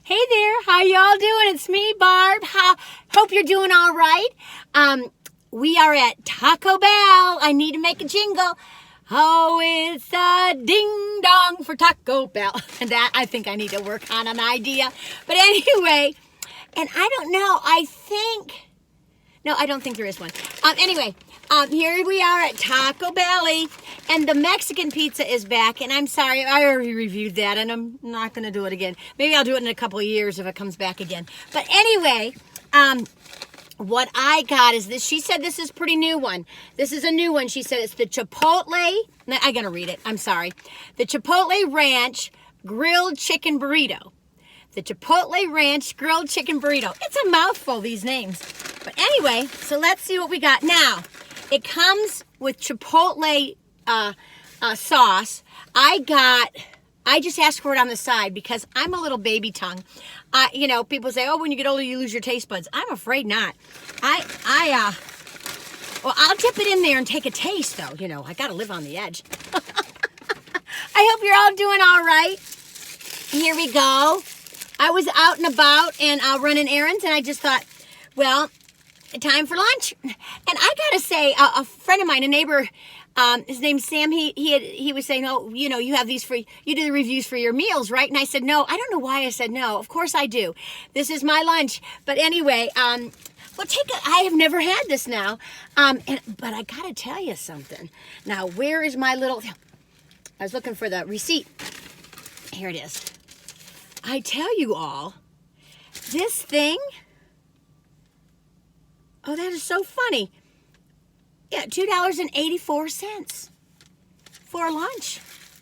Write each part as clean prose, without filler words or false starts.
Hey there, how y'all doing? It's me, Barb. Hope you're doing all right. We are at Taco Bell. I need to make a jingle. Oh, it's a ding dong for Taco Bell. And that I think I need to work on an idea. But anyway, and I don't know, I don't think there is one. Here we are at Taco Belly, and the Mexican pizza is back, and I'm sorry, I already reviewed that, and I'm not going to do it again. Maybe I'll do it in a couple of years if it comes back again. But anyway, what I got is this. She said this is a pretty new one. This is a new one. She said it's the Chipotle, I got to read it, I'm sorry. The Chipotle Ranch Grilled Chicken Burrito. The Chipotle Ranch Grilled Chicken Burrito. It's a mouthful, these names. But anyway, so let's see what we got. Now, it comes with Chipotle sauce. I just asked for it on the side because I'm a little baby tongue. People say, oh, when you get older, you lose your taste buds. I'm afraid not. I'll dip it in there and take a taste, though. I got to live on the edge. I hope you're all doing all right. Here we go. I was out and about and running errands, and I just thought, well, time for lunch. And I gotta say, a friend of mine, a neighbor, his name's Sam, he was saying, oh, you have these you do the reviews for your meals, right? And I said, no. I don't know why I said no. Of course I do. This is my lunch. But anyway, I have never had this now. But I gotta tell you something. Now, where is my little, I was looking for the receipt. Here it is. I tell you all, this thing, oh, that is so funny. Yeah, $2.84 for lunch.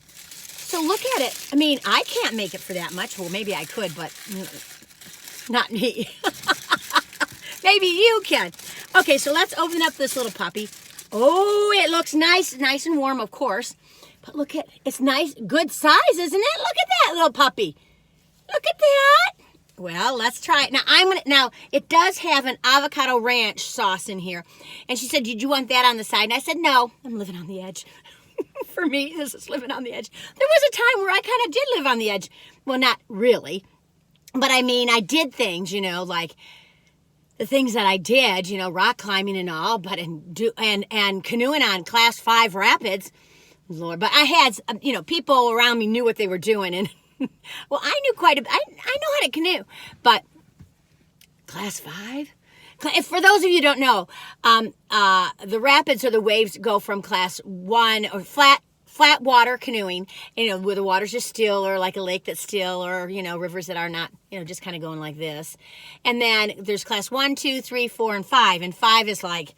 So look at it. I mean, I can't make it for that much. Well, maybe I could, but not me. Maybe you can. Okay, so let's open up this little puppy. Oh, it looks nice and warm, of course. But look at, it's nice, good size, isn't it? Look at that little puppy. Look at that. Well, let's try it. Now, it does have an avocado ranch sauce in here. And she said, did you want that on the side? And I said, no, I'm living on the edge. For me, this is living on the edge. There was a time where I kind of did live on the edge. Well, not really. But I mean, I did things, like the things that I did, rock climbing and all, but and canoeing on Class 5 rapids. Lord, but I had, people around me knew what they were doing, and well, I knew I know how to canoe, but Class 5? For those of you who don't know, the rapids or the waves go from Class 1 or flat water canoeing, where the water's just still, or like a lake that's still, or, rivers that are not, just kind of going like this. And then there's Class 1, 2, 3, 4, and 5. And 5 is like,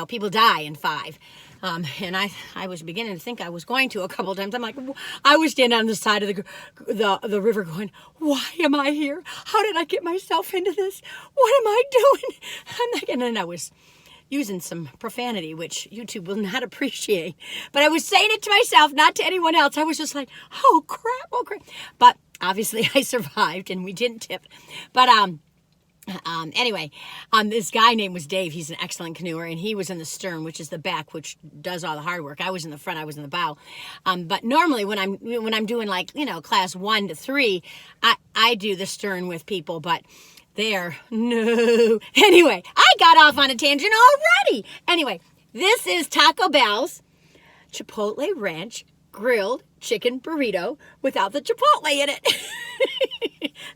people die in 5. And I was beginning to think I was going to a couple of times. I'm like, I was standing on the side of the river going, why am I here? How did I get myself into this? What am I doing? And then I was using some profanity, which YouTube will not appreciate. But I was saying it to myself, not to anyone else. I was just like, oh crap. But obviously I survived and we didn't tip. But, anyway, this guy name was Dave. He's an excellent canoer, and he was in the stern, which is the back, which does all the hard work. I was in the front. I was in the bow. But normally when I'm doing like, Class 1 to 3, I do the stern with people, but no. Anyway, I got off on a tangent already. Anyway, this is Taco Bell's Chipotle Ranch Grilled Chicken Burrito without the Chipotle in it.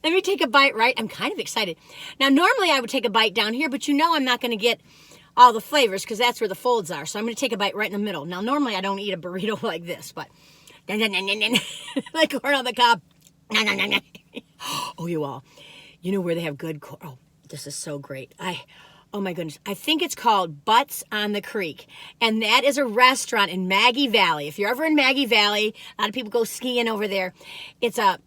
Let me take a bite, right? I'm kind of excited. Now, normally I would take a bite down here, but I'm not going to get all the flavors because that's where the folds are. So I'm going to take a bite right in the middle. Now, normally I don't eat a burrito like this, but like corn on the cob. Oh, you all. You know where they have good corn? Oh, this is so great. Oh my goodness. I think it's called Butts on the Creek. And that is a restaurant in Maggie Valley. If you're ever in Maggie Valley, a lot of people go skiing over there. It's a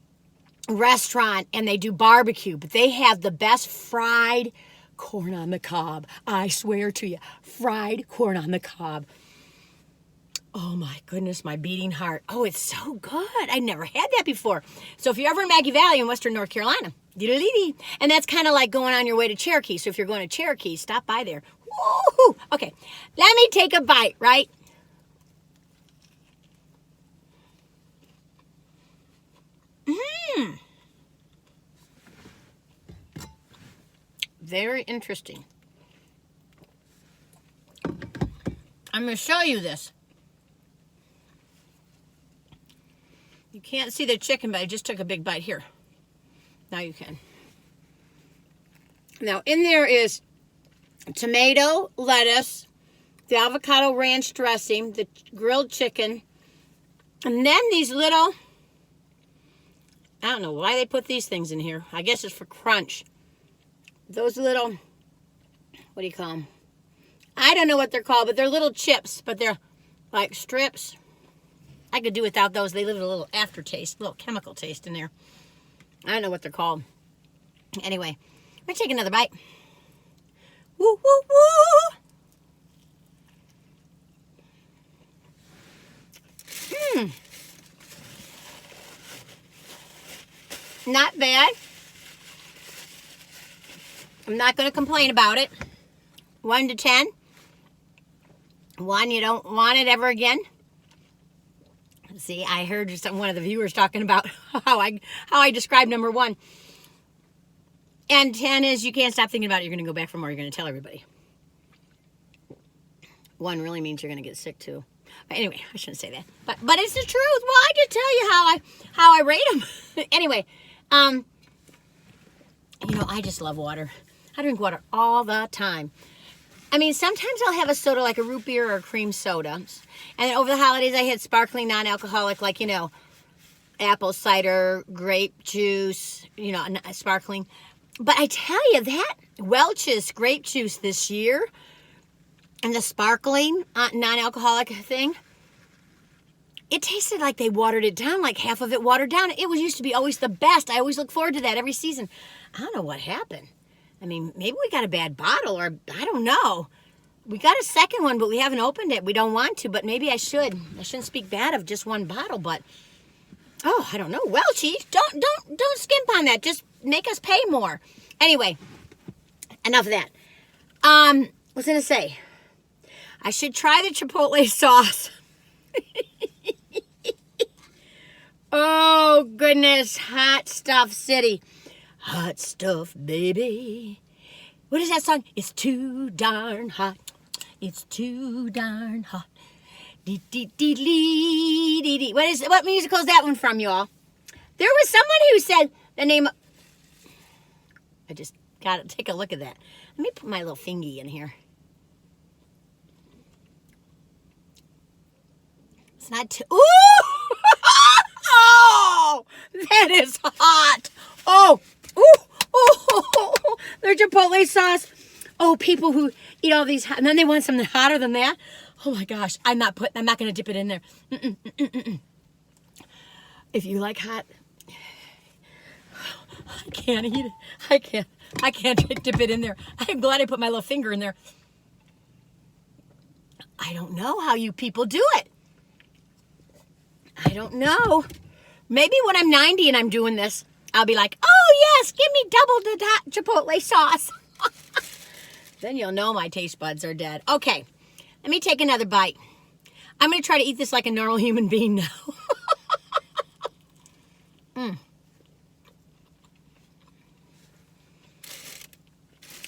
restaurant and they do barbecue, but they have the best fried corn on the cob. I swear to you, fried corn on the cob. Oh my goodness, my beating heart. Oh, it's so good. I never had that before. So if you're ever in Maggie Valley in Western North Carolina, and that's kind of like going on your way to Cherokee. So if you're going to Cherokee, stop by there. Woo-hoo. Okay, let me take a bite, right? Very interesting. I'm going to show you this. You can't see the chicken, but I just took a big bite here. Now you can. Now in there is tomato, lettuce, the avocado ranch dressing, the grilled chicken, and then these little, I don't know why they put these things in here. I guess it's for crunch. Those little, what do you call them? I don't know what they're called, but they're little chips, but they're like strips. I could do without those. They leave a little aftertaste, a little chemical taste in there. I don't know what they're called. Anyway, I'm going to take another bite. Woo, woo, woo! Not bad. I'm not going to complain about it. 1 to 10. 1, you don't want it ever again. See, I heard one of the viewers talking about how I described number 1. And 10 is you can't stop thinking about it. You're going to go back for more. You're going to tell everybody. 1 really means you're going to get sick too. But anyway, I shouldn't say that. But it's the truth. Well, I just tell you how I rate them. Anyway, you know, I just love water. I drink water all the time. I mean, sometimes I'll have a soda like a root beer or a cream soda. And then over the holidays, I had sparkling, non-alcoholic, like, you know, apple cider, grape juice, you know, sparkling. But I tell you, that Welch's grape juice this year and the sparkling, non-alcoholic thing, it tasted like they watered it down, like half of it watered down. It used to be always the best. I always look forward to that every season. I don't know what happened. I mean, maybe we got a bad bottle, or I don't know. We got a second one, but we haven't opened it. We don't want to, but maybe I should. I shouldn't speak bad of just one bottle, but oh, I don't know. Welchie, don't skimp on that. Just make us pay more. Anyway, enough of that. I was gonna say, I should try the Chipotle sauce. Oh goodness, hot stuff city. Hot stuff, baby. What is that song? It's too darn hot. It's too darn hot. Dee dee dee dee dee dee. What musical is that one from, y'all? There was someone who said the name. I just gotta take a look at that. Let me put my little fingy in here. It's not too. Ooh! Oh, that is hot. Oh. Ooh, oh, their Chipotle sauce. Oh, people who eat all these, and then they want something hotter than that. Oh my gosh, I'm not going to dip it in there. If you like hot, I can't eat it. I can't dip it in there. I'm glad I put my little finger in there. I don't know how you people do it. I don't know. Maybe when I'm 90 and I'm doing this, I'll be like, oh yes, give me double the Chipotle sauce. Then you'll know my taste buds are dead. Okay, let me take another bite. I'm going to try to eat this like a normal human being now.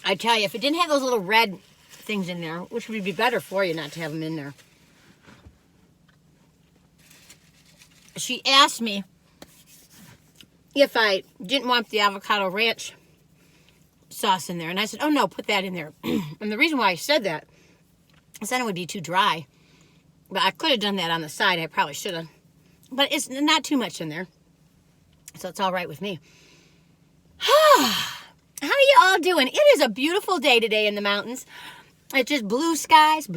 I tell you, if it didn't have those little red things in there, which would be better for you not to have them in there. She asked me if I didn't want the avocado ranch sauce in there. And I said, oh no, put that in there. And the reason why I said that is then it would be too dry. But I could have done that on the side. I probably should have. But it's not too much in there. So it's all right with me. How are you all doing? It is a beautiful day today in the mountains. It's just blue skies,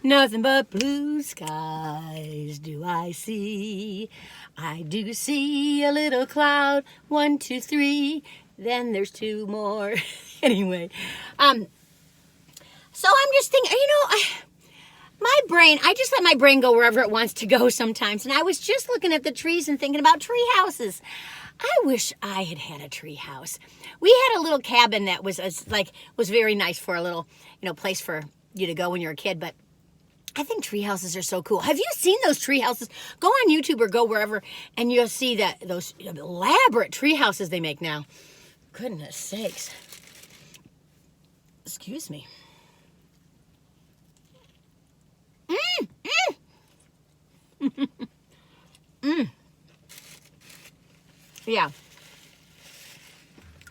nothing but blue skies do I see. I do see a little cloud, 1, 2, 3, then there's 2 more. Anyway, so I'm just thinking, my brain, I just let my brain go wherever it wants to go sometimes. And I was just looking at the trees and thinking about tree houses. I wish I had had a tree house. We had a little cabin that was very nice for a little, place for you to go when you're a kid. But I think tree houses are so cool. Have you seen those tree houses? Go on YouTube or go wherever, and you'll see those elaborate tree houses they make now. goodness sakes. Excuse me. Yeah.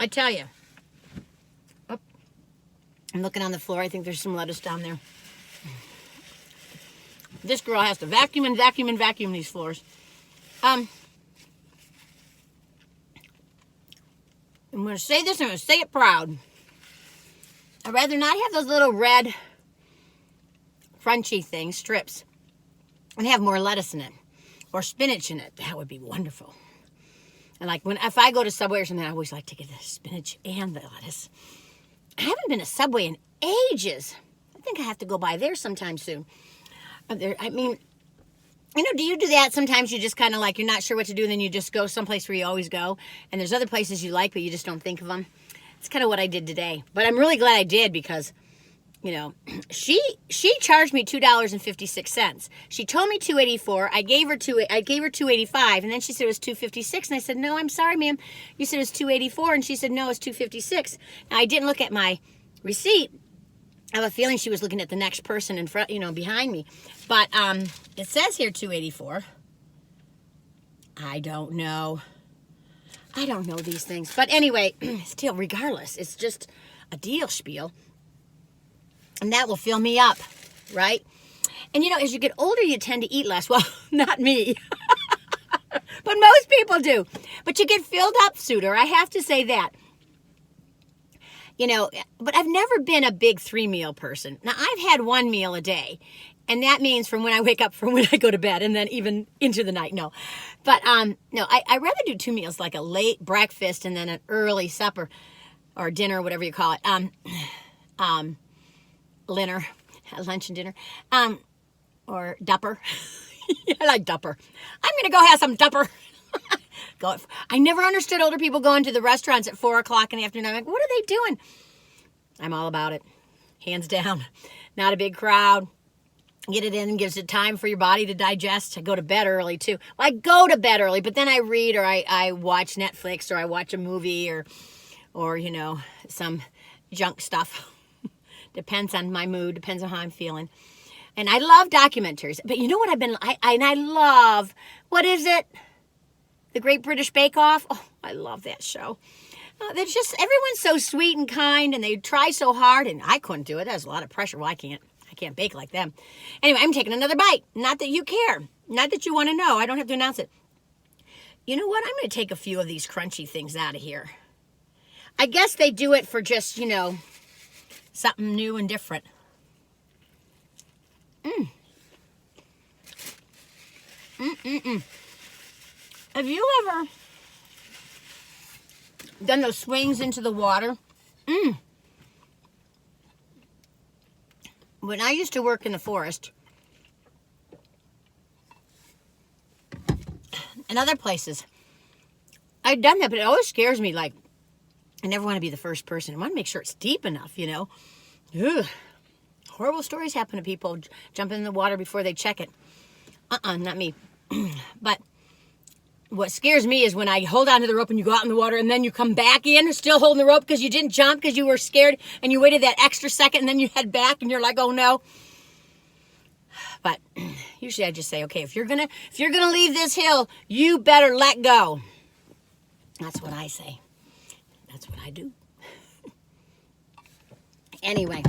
I tell you. Oh, I'm looking on the floor. I think there's some lettuce down there. This girl has to vacuum and vacuum and vacuum these floors. I'm going to say this, I'm going to say it proud. I'd rather not have those little red crunchy things, strips, and have more lettuce in it or spinach in it. That would be wonderful. And like if I go to Subway or something, I always like to get the spinach and the lettuce. I haven't been to Subway in ages. I think I have to go by there sometime soon. I mean, you know, do you do that? Sometimes you just kind of like, you're not sure what to do, and then you just go someplace where you always go. And there's other places you like, but you just don't think of them. It's kind of what I did today. But I'm really glad I did because, you know, she charged me $2.56. She told me $2.84. I gave her $2.85, and then she said it was $2.56. And I said, no, I'm sorry, ma'am. You said it was $2.84, and she said, no, it's $2.56. Now, I didn't look at my receipt. I have a feeling she was looking at the next person in front, you know, behind me. But it says here $2.84. I don't know. I don't know these things. But anyway, still, regardless, it's just a deal spiel. And that will fill me up, right? And, you know, as you get older, you tend to eat less. Well, not me. But most people do. But you get filled up sooner. I have to say that. You know, but I've never been a big 3-meal person. Now, I've had 1 meal a day. And that means from when I wake up, from when I go to bed, and then even into the night. No. But, no, I rather do 2 meals, like a late breakfast and then an early supper or dinner, whatever you call it. Lunch and dinner. Or dupper. I like dupper. I'm going to go have some dupper. I never understood older people going to the restaurants at 4 o'clock in the afternoon. I'm like, what are they doing? I'm all about it. Hands down. Not a big crowd. Get it in, gives it time for your body to digest. I go to bed early too. Well, I go to bed early, but then I read or I watch Netflix or I watch a movie or you know, some junk stuff. Depends on my mood, depends on how I'm feeling. And I love documentaries. But you know what I love, what is it? The Great British Bake Off. Oh, I love that show. They're just, everyone's so sweet and kind, and they try so hard, and I couldn't do it. There's a lot of pressure. Well, I can't bake like them. Anyway, I'm taking another bite. Not that you care. Not that you want to know. I don't have to announce it. You know what? I'm going to take a few of these crunchy things out of here. I guess they do it for just, you know, something new and different. Have you ever done those swings into the water? When I used to work in the forest and other places, I'd done that, but it always scares me. Like, I never want to be the first person. I want to make sure it's deep enough, you know. Ugh. Horrible stories happen to people jumping in the water before they check it. Not me. But what scares me is when I hold onto the rope and you go out in the water and then you come back in still holding the rope because you didn't jump because you were scared and you waited that extra second and then you head back and you're like, oh no. But usually I just say, okay, if you're gonna leave this hill, you better let go. That's what I say. That's what I do. Anyway.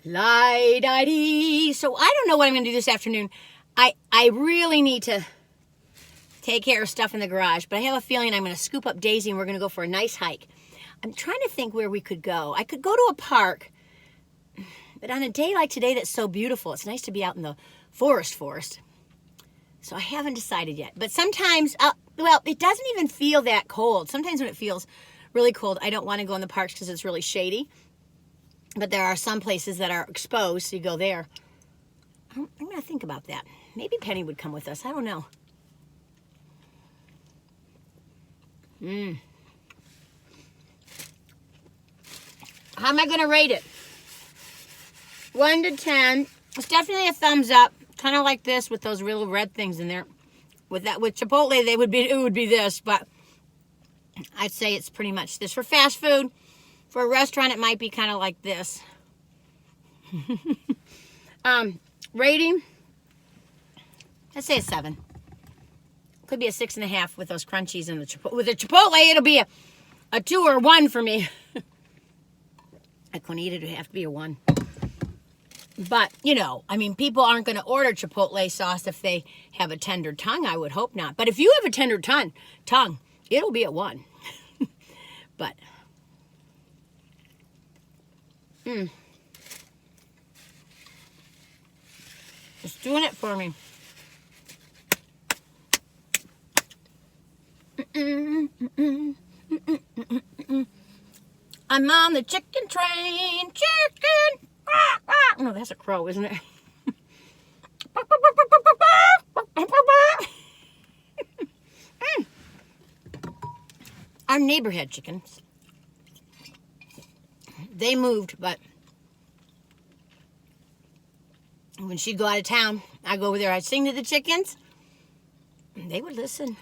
Lie-di-dee. So I don't know what I'm gonna do this afternoon. I really need to take care of stuff in the garage, but I have a feeling I'm going to scoop up Daisy and we're going to go for a nice hike. I'm trying to think where we could go. I could go to a park, but on a day like today that's so beautiful, it's nice to be out in the forest. So I haven't decided yet. But sometimes, well, it doesn't even feel that cold. Sometimes when it feels really cold, I don't want to go in the parks because it's really shady. But there are some places that are exposed, so you go there. I'm going to think about that. Maybe Penny would come with us. I don't know. How am I going to rate it? 1 to 10. It's definitely a thumbs up. Kind of like this with those real red things in there. With Chipotle, it would be this. But I'd say it's pretty much this. For fast food, for a restaurant, it might be kind of like this. Rating, I'd say a 7. Could be a 6.5 with those crunchies and the Chipotle. With the Chipotle, it'll be a 2 or 1 for me. I couldn't eat it. It'd have to be a 1. But, you know, I mean, people aren't going to order Chipotle sauce if they have a tender tongue. I would hope not. But if you have a tender tongue, it'll be a 1. But, it's doing it for me. I'm on the chicken train. Chicken. No, that's a crow, isn't it? Our neighbor had chickens. They moved, but when she'd go out of town, I'd go over there, I'd sing to the chickens, and they would listen.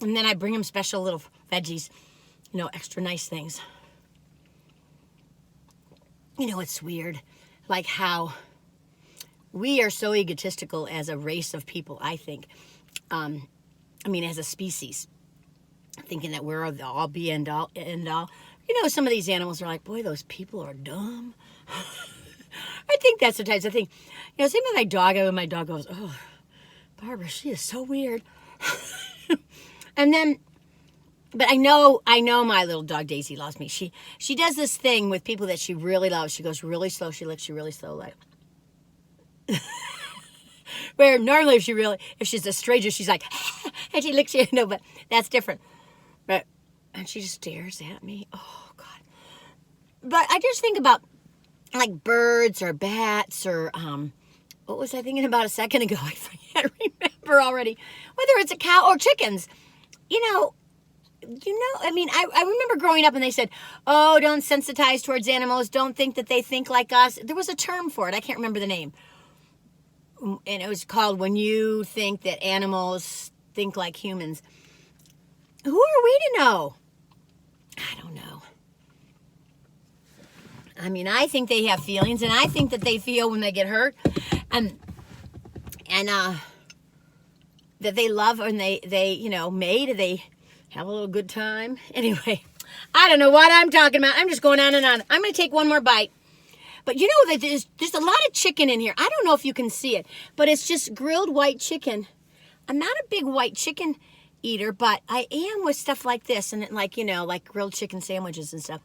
And then I'd bring them special little veggies, you know, extra nice things. You know, it's weird, like how we are so egotistical as a race of people, I think. I mean, as a species, thinking that we're the all be end all. You know, some of these animals are like, boy, those people are dumb. I think that's sometimes I think, you know, same with my dog. When my dog goes, oh, Barbara, she is so weird. And then, but I know my little dog Daisy loves me. She does this thing with people that she really loves. She goes really slow. She licks you really slow, like. Where normally if she's a stranger, she's like, and she licks you. No, but that's different. But and she just stares at me. Oh God. But I just think about like birds or bats or what was I thinking about a second ago? I can't remember already. Whether it's a cow or chickens, you know, I mean, I remember growing up and they said, oh, don't sensitize towards animals. Don't think that they think like us. There was a term for it. I can't remember the name. And it was called when you think that animals think like humans. Who are we to know? I don't know. I mean, I think they have feelings, and I think that they feel when they get hurt, and that they love and they you know mate, they have a little good time. Anyway, I don't know what I'm talking about. I'm just going on and on. I'm going to take one more bite. But you know that there's a lot of chicken in here. I don't know if you can see it, but it's just grilled white chicken. I'm not a big white chicken eater, but I am with stuff like this and like, you know, like grilled chicken sandwiches and stuff.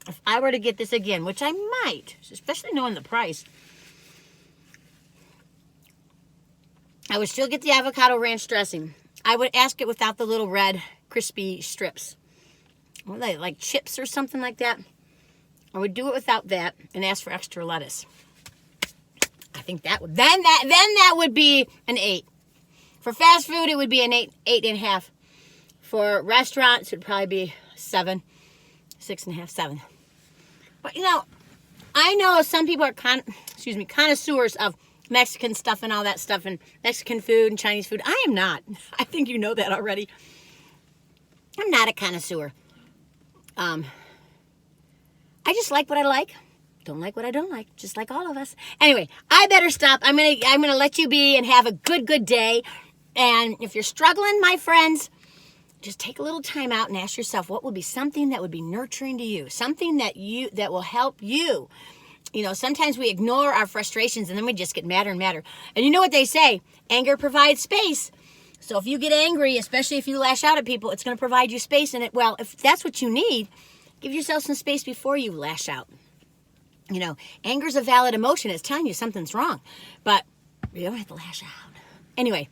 If I were to get this again, which I might, especially knowing the price, I would still get the avocado ranch dressing. I would ask it without the little red crispy strips. What are they, like chips or something like that? I would do it without that and ask for extra lettuce. I think that would then that would be an 8. For fast food, it would be an 8.5. For restaurants, it would probably be 7, 6.5, 7. But you know, I know some people are connoisseurs of Mexican stuff and all that stuff, and Mexican food and Chinese food. I am not. I think you know that already. I'm not a connoisseur. I just like what I like. Don't like what I don't like. Just like all of us. Anyway, I better stop. I'm gonna let you be and have a good day. And if you're struggling, my friends, just take a little time out and ask yourself what would be something that would be nurturing to you, something that will help you. You know, sometimes we ignore our frustrations and then we just get madder and madder. And you know what they say? Anger provides space. So if you get angry, especially if you lash out at people, it's going to provide you space in it. Well, if that's what you need, give yourself some space before you lash out. You know, anger is a valid emotion. It's telling you something's wrong. But you don't have to lash out. Anyway,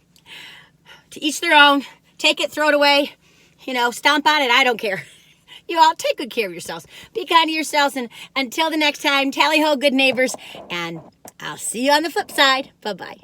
to each their own. Take it, throw it away. You know, stomp on it. I don't care. You all take good care of yourselves. Be kind to yourselves. And until the next time, tally ho, good neighbors. And I'll see you on the flip side. Bye-bye.